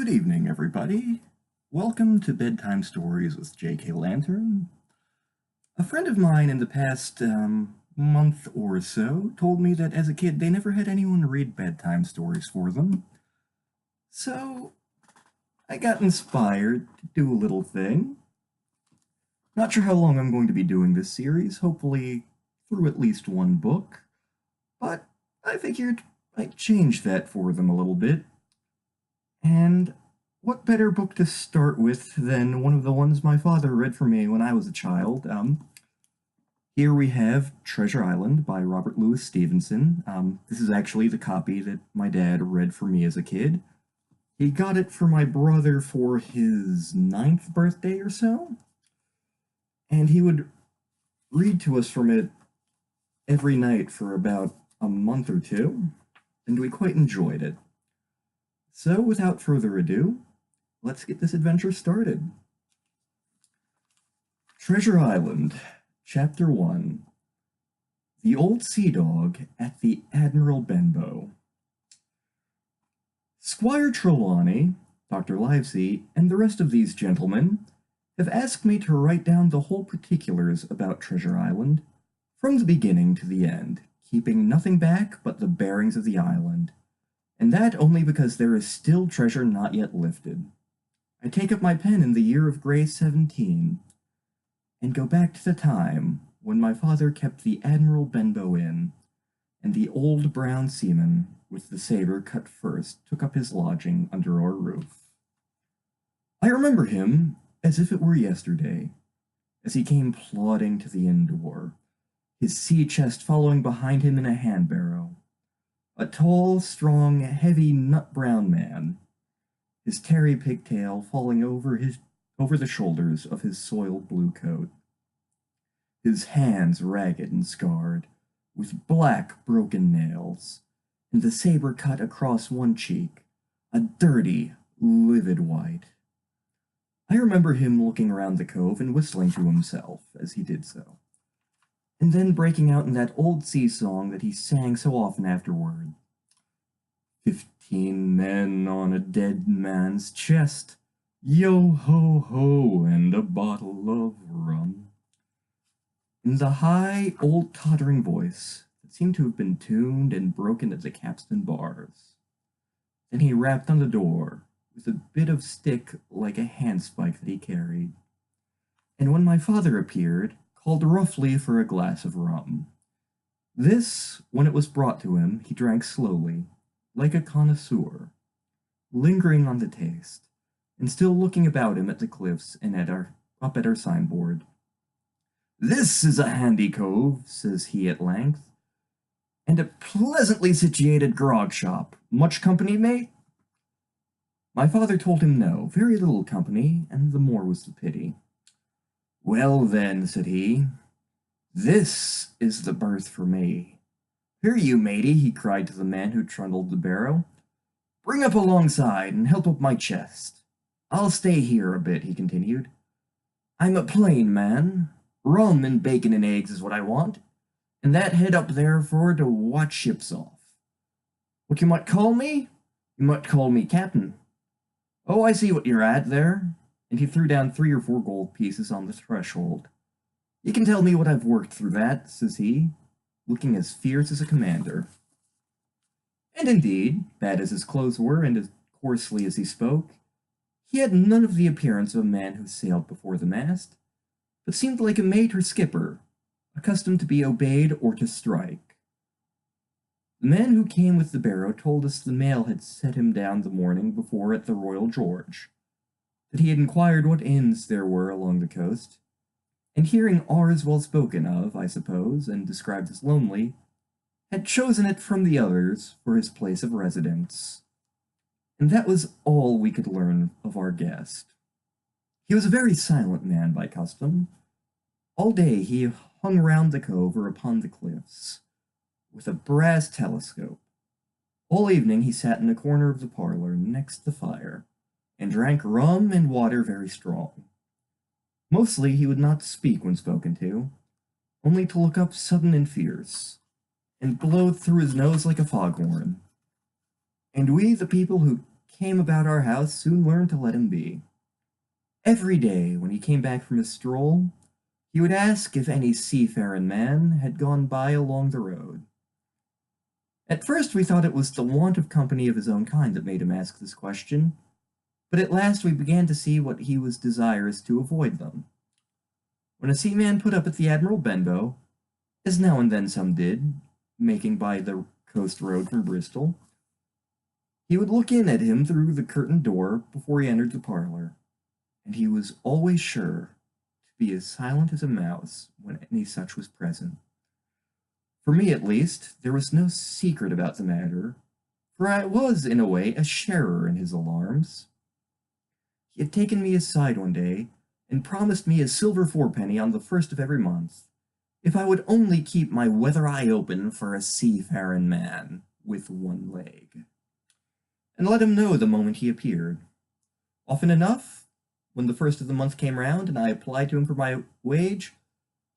Good evening, everybody. Welcome to Bedtime Stories with JKLantern. A friend of mine in the past month or so told me that as a kid they never had anyone read bedtime stories for them. So I got inspired to do a little thing. Not sure how long I'm going to be doing this series, hopefully through at least one book, but I figured I'd change that for them a little bit. And what better book to start with than one of the ones my father read for me when I was a child? Here we have Treasure Island by Robert Louis Stevenson. This is actually the copy that my dad read for me as a kid. He got it for my brother for his 9th birthday or so, and he would read to us from it every night for about a month or two, and we quite enjoyed it. So, without further ado, let's get this adventure started. Treasure Island, Chapter 1. The Old Sea Dog at the Admiral Benbow. Squire Trelawney, Dr. Livesey, and the rest of these gentlemen have asked me to write down the whole particulars about Treasure Island, from the beginning to the end, keeping nothing back but the bearings of the island. And that only because there is still treasure not yet lifted. I take up my pen in the year of grace 17, and go back to the time when my father kept the Admiral Benbow Inn, and the old brown seaman, with the sailor cut first, took up his lodging under our roof. I remember him as if it were yesterday, as he came plodding to the inn door, his sea chest following behind him in a hand-barrow. A tall, strong, heavy, nut-brown man, his tarry pigtail falling over the shoulders of his soiled blue coat, his hands ragged and scarred, with black, broken nails, and the saber cut across one cheek, a dirty, livid white. I remember him looking around the cove and whistling to himself as he did so, and then breaking out in that old sea song that he sang so often afterward. 15 men on a dead man's chest, yo-ho-ho, and a bottle of rum. In the high, old tottering voice that seemed to have been tuned and broken at the capstan bars. Then he rapped on the door with a bit of stick like a handspike that he carried, and when my father appeared, called roughly for a glass of rum. This, when it was brought to him, he drank slowly, like a connoisseur, lingering on the taste, and still looking about him at the cliffs and up at our signboard. "This is a handy cove," says he at length, "and a pleasantly situated grog shop. Much company, mate?" My father told him no, very little company, and the more was the pity. "Well then," said he, "this is the berth for me. Here you, matey," he cried to the man who trundled the barrow. "Bring up alongside and help up my chest. I'll stay here a bit," he continued. "I'm a plain man. Rum and bacon and eggs is what I want, and that head up there for to watch ships off. What you might call me? You might call me captain. Oh, I see what you're at there." And he threw down 3 or 4 gold pieces on the threshold. "You can tell me what I've worked through that," says he, looking as fierce as a commander. And indeed, bad as his clothes were, and as coarsely as he spoke, he had none of the appearance of a man who sailed before the mast, but seemed like a mate or skipper, accustomed to be obeyed or to strike. The man who came with the barrow told us the mail had set him down the morning before at the Royal George, that he had inquired what inns there were along the coast, and hearing ours well spoken of, I suppose, and described as lonely, had chosen it from the others for his place of residence. And that was all we could learn of our guest. He was a very silent man by custom. All day he hung round the cove or upon the cliffs, with a brass telescope. All evening he sat in a corner of the parlor next the fire, and drank rum and water very strong. Mostly he would not speak when spoken to, only to look up sudden and fierce, and blow through his nose like a foghorn. And we, the people who came about our house soon learned to let him be. Every day, when he came back from his stroll, he would ask if any seafaring man had gone by along the road. At first we thought it was the want of company of his own kind that made him ask this question, but at last we began to see what he was desirous to avoid them. When a seaman put up at the Admiral Benbow, as now and then some did, making by the coast road from Bristol, he would look in at him through the curtained door before he entered the parlor, and he was always sure to be as silent as a mouse when any such was present. For me, at least, there was no secret about the matter, for I was, in a way, a sharer in his alarms. He had taken me aside one day, and promised me a silver fourpenny on the first of every month, if I would only keep my weather eye open for a seafaring man with one leg, and let him know the moment he appeared. Often enough, when the first of the month came round and I applied to him for my wage,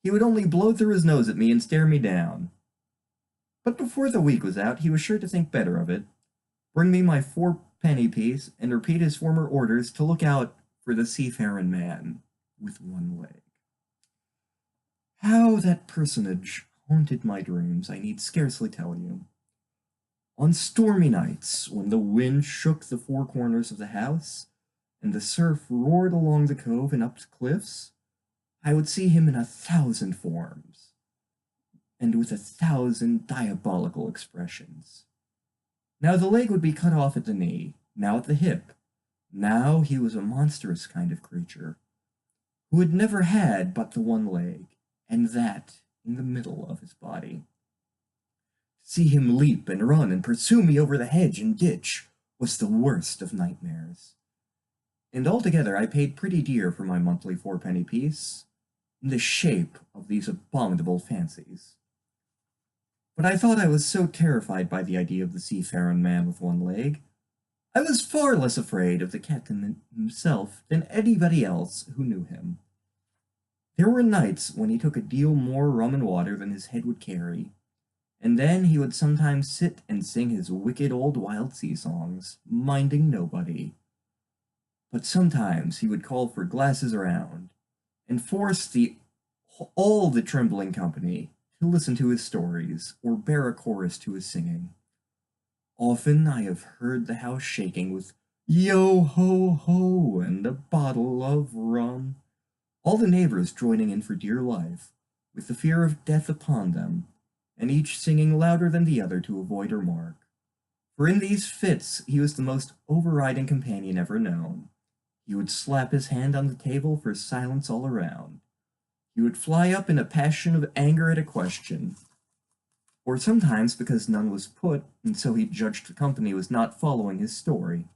he would only blow through his nose at me and stare me down. But before the week was out, he was sure to think better of it, bring me my fourpenny piece, and repeat his former orders to look out for the seafaring man with one leg. How that personage haunted my dreams I need scarcely tell you. On stormy nights, when the wind shook the four corners of the house, and the surf roared along the cove and up the cliffs, I would see him in 1,000 forms, and with 1,000 diabolical expressions. Now the leg would be cut off at the knee, now at the hip. Now he was a monstrous kind of creature, who had never had but the one leg, and that in the middle of his body. To see him leap and run and pursue me over the hedge and ditch was the worst of nightmares. And altogether I paid pretty dear for my monthly fourpenny piece, in the shape of these abominable fancies. But I thought I was so terrified by the idea of the seafaring man with one leg, I was far less afraid of the captain himself than anybody else who knew him. There were nights when he took a deal more rum and water than his head would carry, and then he would sometimes sit and sing his wicked old wild sea songs, minding nobody. But sometimes he would call for glasses around, and force all the trembling company to listen to his stories, or bear a chorus to his singing. Often I have heard the house shaking with "Yo-ho-ho" and a bottle of rum, all the neighbors joining in for dear life, with the fear of death upon them, and each singing louder than the other to avoid a remark. For in these fits he was the most overriding companion ever known. He would slap his hand on the table for silence all around. He would fly up in a passion of anger at a question, or sometimes because none was put, and so he judged the company was not following his story.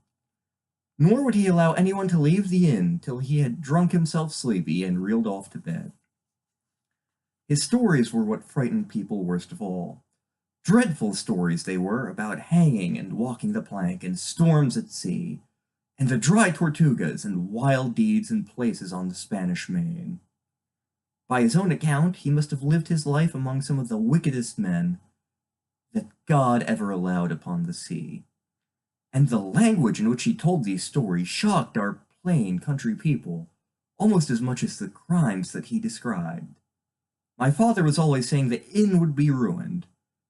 Nor would he allow anyone to leave the inn till he had drunk himself sleepy and reeled off to bed. His stories were what frightened people worst of all. Dreadful stories they were, about hanging and walking the plank, and storms at sea, and the dry Tortugas, and wild deeds in places on the Spanish Main. By his own account, he must have lived his life among some of the wickedest men that God ever allowed upon the sea. And the language in which he told these stories shocked our plain country people almost as much as the crimes that he described. My father was always saying the inn would be ruined,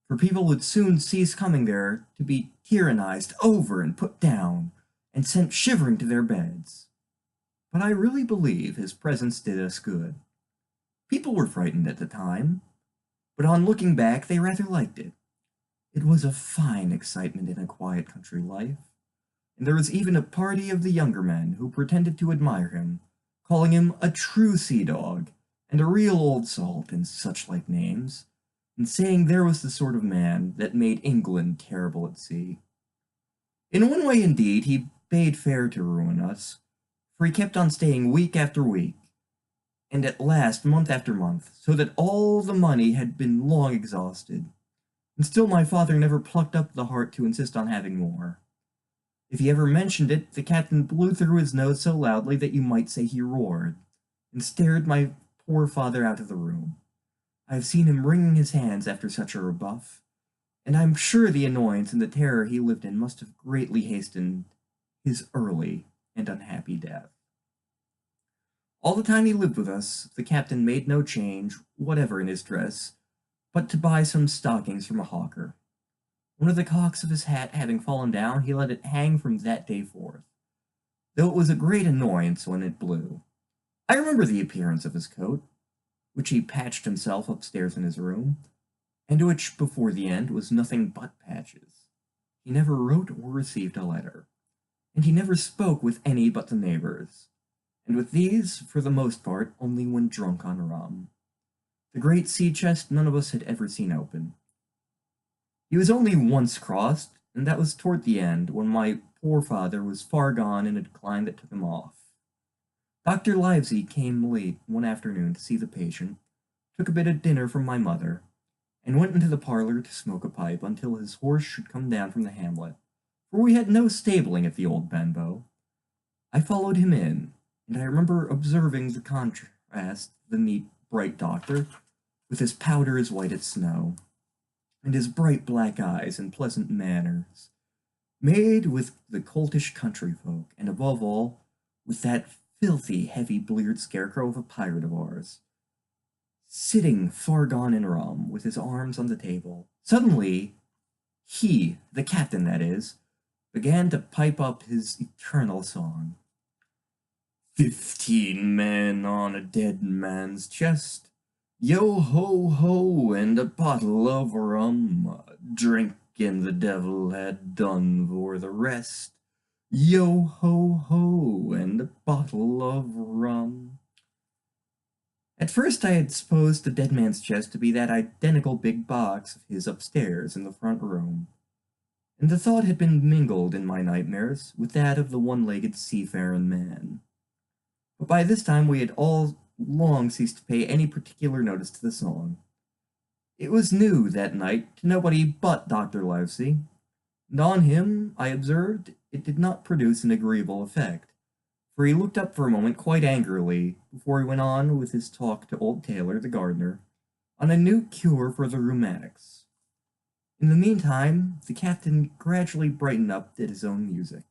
for people would soon cease coming there to be tyrannized over and put down, and sent shivering to their beds. But I really believe his presence did us good. People were frightened at the time, but on looking back they rather liked it. It was a fine excitement in a quiet country life, and there was even a party of the younger men who pretended to admire him, calling him a true sea dog, and a real old salt, and such like names, and saying there was the sort of man that made England terrible at sea. In one way, indeed, he bade fair to ruin us, for he kept on staying week after week, and at last month after month, so that all the money had been long exhausted, and still my father never plucked up the heart to insist on having more. If he ever mentioned it, the captain blew through his nose so loudly that you might say he roared, and stared my poor father out of the room. I have seen him wringing his hands after such a rebuff, and I am sure the annoyance and the terror he lived in must have greatly hastened his early and unhappy death. All the time he lived with us, the captain made no change, whatever in his dress, but to buy some stockings from a hawker. One of the cocks of his hat having fallen down, he let it hang from that day forth, though it was a great annoyance when it blew. I remember the appearance of his coat, which he patched himself upstairs in his room, and which, before the end, was nothing but patches. He never wrote or received a letter, and he never spoke with any but the neighbors, and with these, for the most part, only when drunk on rum. The great sea chest none of us had ever seen open. He was only once crossed, and that was toward the end, when my poor father was far gone in a decline that took him off. Dr. Livesey came late one afternoon to see the patient, took a bit of dinner from my mother, and went into the parlor to smoke a pipe until his horse should come down from the hamlet, for we had no stabling at the old Benbow. I followed him in, and I remember observing the contrast, the neat, bright doctor, with his powder as white as snow, and his bright black eyes and pleasant manners, made with the coltish country folk, and above all, with that filthy, heavy-bleared scarecrow of a pirate of ours, sitting far gone in rum, with his arms on the table. Suddenly, he, the captain that is, began to pipe up his eternal song. 15 men on a dead man's chest, yo ho ho, and a bottle of rum, drinking the devil had done for the rest. Yo ho ho, and a bottle of rum. At first I had supposed the dead man's chest to be that identical big box of his upstairs in the front room, and the thought had been mingled in my nightmares with that of the one-legged seafaring man. But by this time we had all long ceased to pay any particular notice to the song. It was new that night to nobody but Dr. Livesey, and on him, I observed, it did not produce an agreeable effect, for he looked up for a moment quite angrily before he went on with his talk to old Taylor, the gardener, on a new cure for the rheumatics. In the meantime, the captain gradually brightened up at his own music,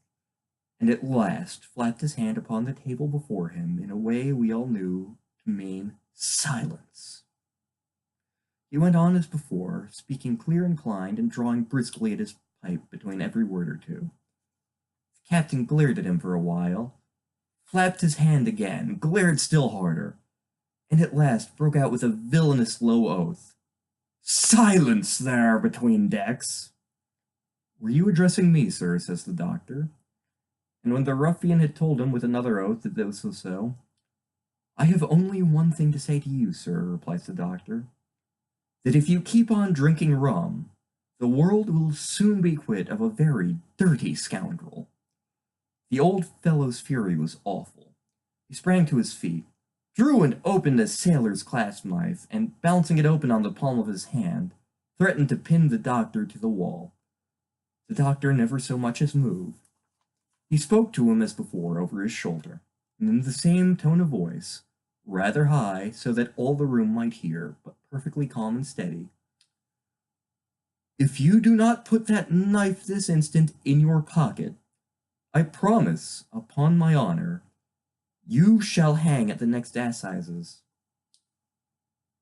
and at last flapped his hand upon the table before him in a way we all knew to mean silence. He went on as before, speaking clear and inclined and drawing briskly at his pipe between every word or two. The captain glared at him for a while, flapped his hand again, glared still harder, and at last broke out with a villainous low oath. "Silence there between decks!" "Were you addressing me, sir?" says the doctor. And when the ruffian had told him with another oath that this was so, "I have only one thing to say to you, sir," replies the doctor, "that if you keep on drinking rum, the world will soon be quit of a very dirty scoundrel." The old fellow's fury was awful. He sprang to his feet, drew and opened a sailor's clasp knife, and balancing it open on the palm of his hand, threatened to pin the doctor to the wall. The doctor never so much as moved. He spoke to him as before over his shoulder, and in the same tone of voice, rather high so that all the room might hear, but perfectly calm and steady. "If you do not put that knife this instant in your pocket, I promise, upon my honor, you shall hang at the next assizes."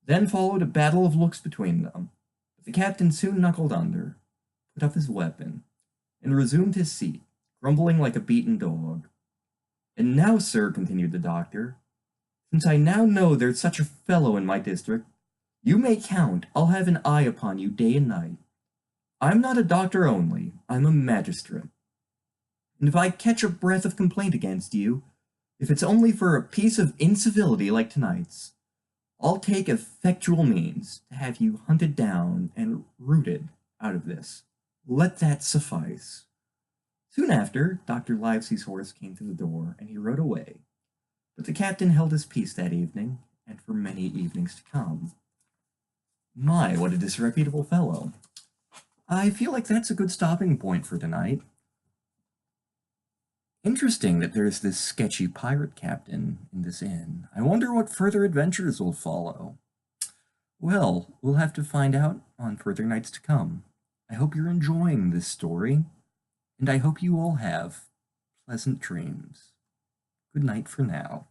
Then followed a battle of looks between them, but the captain soon knuckled under, put up his weapon, and resumed his seat, grumbling like a beaten dog. "And now, sir," continued the doctor, "since I now know there's such a fellow in my district, you may count I'll have an eye upon you day and night. I'm not a doctor only, I'm a magistrate. And if I catch a breath of complaint against you, if it's only for a piece of incivility like tonight's, I'll take effectual means to have you hunted down and rooted out of this. Let that suffice." Soon after, Dr. Livesey's horse came to the door, and he rode away, but the captain held his peace that evening, and for many evenings to come. My, what a disreputable fellow. I feel like that's a good stopping point for tonight. Interesting that there's this sketchy pirate captain in this inn. I wonder what further adventures will follow. Well, we'll have to find out on further nights to come. I hope you're enjoying this story, and I hope you all have pleasant dreams. Good night for now.